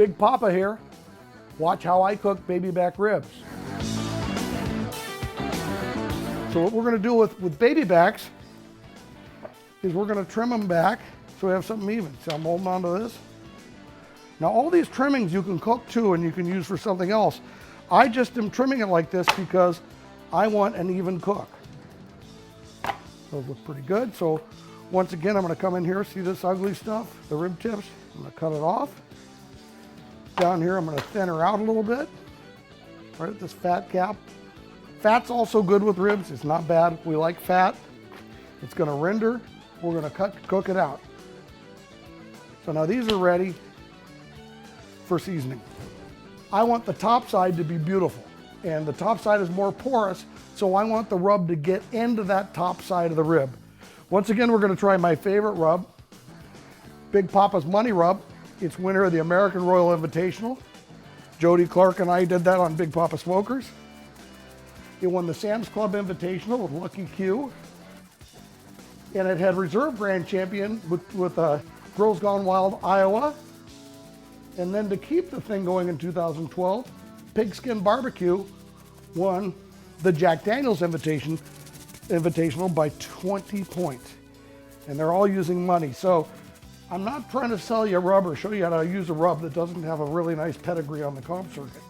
Big Poppa here. Watch how I cook baby back ribs. So what we're going to do with baby backs is we're going to trim them back so we have something even. So I'm holding on to this. Now all these trimmings you can cook too and you can use for something else. I just am trimming it like this because I want an even cook. Those look pretty good. So once again, I'm going to come in here, see this ugly stuff, the rib tips. I'm going to cut it off. Down here, I'm going to thin her out a little bit, right at this fat cap. Fat's also good with ribs. It's not bad. We like fat. It's going to render. We're going to cook it out. So now these are ready for seasoning. I want the top side to be beautiful, and the top side is more porous, so I want the rub to get into that top side of the rib. Once again, we're going to try my favorite rub, Big Poppa's Money Rub. It's winner of the American Royal Invitational. Jody Clark and I did that on Big Poppa Smokers. It won the Sam's Club Invitational with Lucky Q. And it had reserve grand champion with Girls Gone Wild, Iowa. And then to keep the thing going in 2012, Pigskin Barbecue won the Jack Daniels Invitational by 20 points. And they're all using money. So I'm not trying to sell you a rub or show you how to use a rub that doesn't have a really nice pedigree on the comp circuit.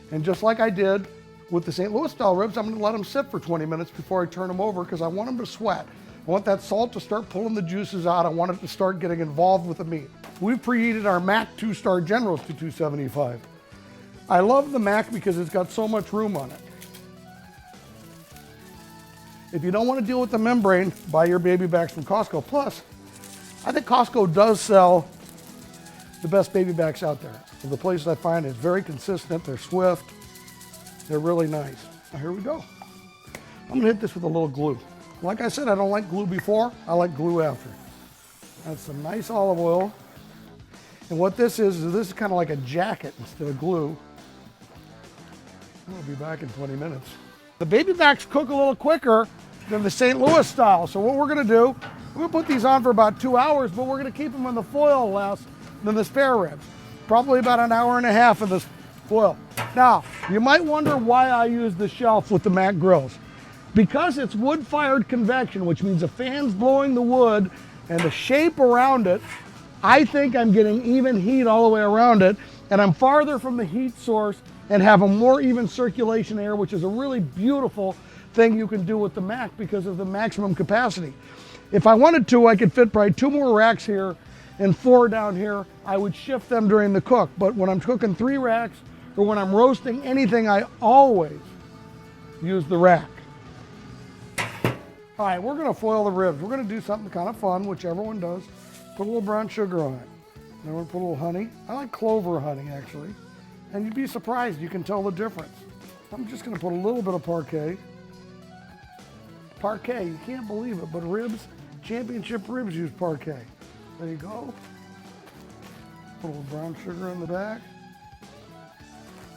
And just like I did with the St. Louis style ribs, I'm going to let them sit for 20 minutes before I turn them over because I want them to sweat. I want that salt to start pulling the juices out. I want it to start getting involved with the meat. We've preheated our Mac 2-star Generals to 275. I love the Mac because it's got so much room on it. If you don't want to deal with the membrane, buy your baby backs from Costco. Plus, I think Costco does sell the best baby backs out there. So the places I find is very consistent, they're swift, they're really nice. Now here we go. I'm gonna hit this with a little glue. Like I said, I don't like glue before, I like glue after. That's some nice olive oil. And what this is kind of like a jacket instead of glue. We'll be back in 20 minutes. The baby backs cook a little quicker than the St. Louis style. So what we're gonna do, we're gonna put these on for about 2 hours, but we're gonna keep them in the foil less than the spare ribs. Probably about an hour and a half in this foil. Now, you might wonder why I use the shelf with the Mac grills. Because it's wood-fired convection, which means the fan's blowing the wood and the shape around it, I think I'm getting even heat all the way around it, and I'm farther from the heat source and have a more even circulation air, which is a really beautiful thing you can do with the Mac because of the maximum capacity. If I wanted to, I could fit probably 2 more racks here and 4 down here. I would shift them during the cook, but when I'm cooking 3 racks or when I'm roasting anything, I always use the rack. All right, we're gonna foil the ribs. We're gonna do something kind of fun, which everyone does. Put a little brown sugar on it. Then we're gonna put a little honey. I like clover honey, actually. And you'd be surprised, you can tell the difference. I'm just gonna put a little bit of parquet. Parquet, you can't believe it, but ribs, championship ribs use parquet. There you go. Put a little brown sugar in the back.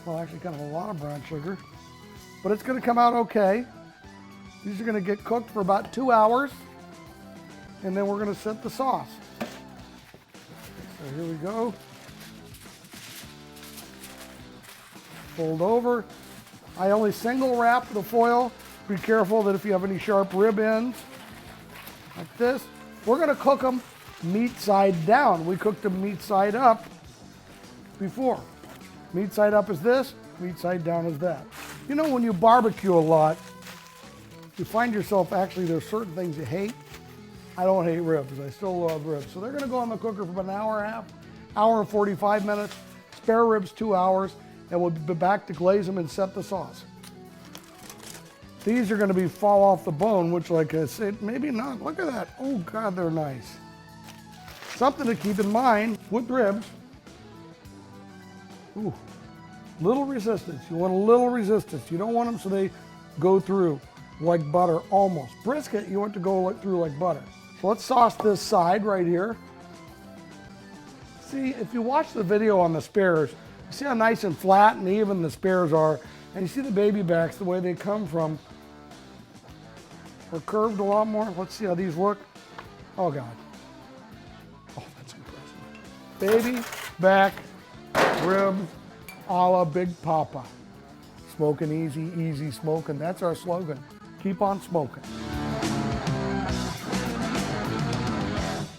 Well, actually kind of a lot of brown sugar, but it's gonna come out okay. These are gonna get cooked for about 2 hours, and then we're gonna set the sauce. So here we go. Fold over. I only single wrap the foil. Be careful that if you have any sharp rib ends, like this. We're gonna cook them meat side down. We cooked them meat side up before. Meat side up is this, meat side down is that. You know, when you barbecue a lot, you find yourself, actually there's certain things you hate. I don't hate ribs, I still love ribs. So they're gonna go in the cooker for about an hour and a half, hour and 45 minutes, spare ribs 2 hours, and we'll be back to glaze them and set the sauce. These are gonna be fall off the bone, which like I said, maybe not. Look at that, oh God, they're nice. Something to keep in mind with ribs. Ooh, little resistance, you want a little resistance. You don't want them so they go through like butter, almost. Brisket, you want to go through like butter. So let's sauce this side right here. See, if you watch the video on the spares, you see how nice and flat and even the spares are, and you see the baby backs, the way they come from, are curved a lot more. Let's see how these look. Oh God. Oh, that's impressive. Baby back ribs a la Big Poppa. Smoking easy, easy smoking. That's our slogan. Keep on smoking.